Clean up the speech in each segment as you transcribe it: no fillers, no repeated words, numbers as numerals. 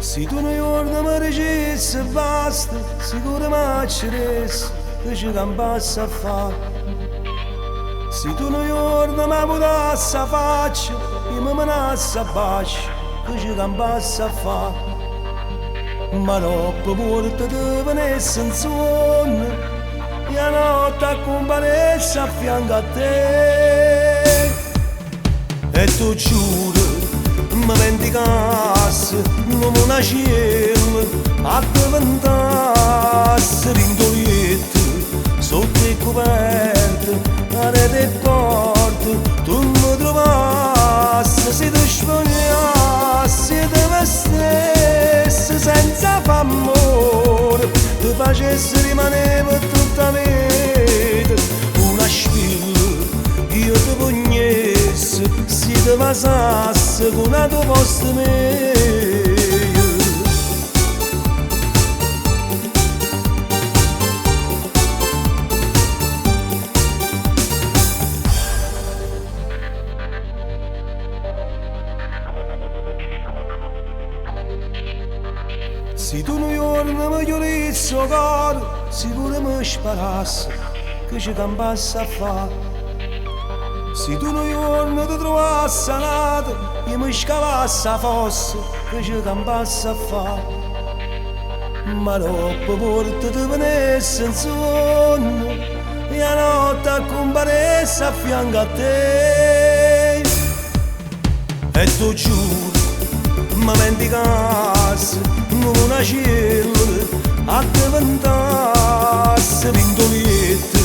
Se tu non giorno mi dicessi basta, sicuro mi acceressi che ci campassi a fare. Se tu non giorno mi mutassi a faccia e mi menassi a bacio, che ci campassi a fare. Ma troppo morte ti venessi in sonno e la notte accompagnassi a fianco a te. E tu giuro mi vendicassi come una cella addormentassi rintolietto sotto il coperto la rete e porte tu mi trovassi se ti spogliassi e te vestessi senza f'amore ti facessi rimanere per tutta la vita una spilla io ti pugnessi si ti pasassi con una tua posta meglio. Se tu non giorno mi chiudessi il cuore, sicuro mi sparassi che ci campassi a fare. Se tu non giorno ti trovassi a nato, io mi scavassi a fossa che ci campassi a fare. Ma troppo porte ti venessi in sonno e la notte accompagnassi a fianco a te. E tu giuro mi vendicassi come una cella addiventassi rintolietto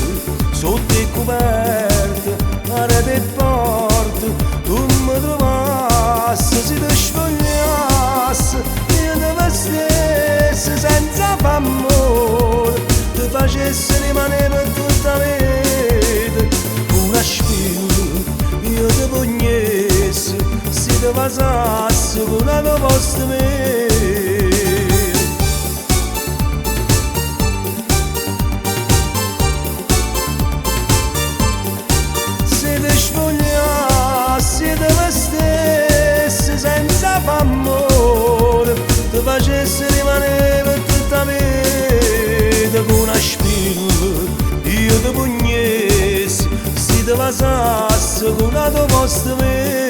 sotto il coperto la rete e porte tu mi trovassi se ti spogliassi io ti vestessi senza f'amore ti facessi rimanere per tutta la vita una spilla io ti pugnessi se ti pasassi con una tua posta meglio. Se ti spogliassi e ti vestessi senza f'amore ti facessi rimanere per tutta la vita con una spilla io ti pugnessi se ti pasassi con una tua posta meglio.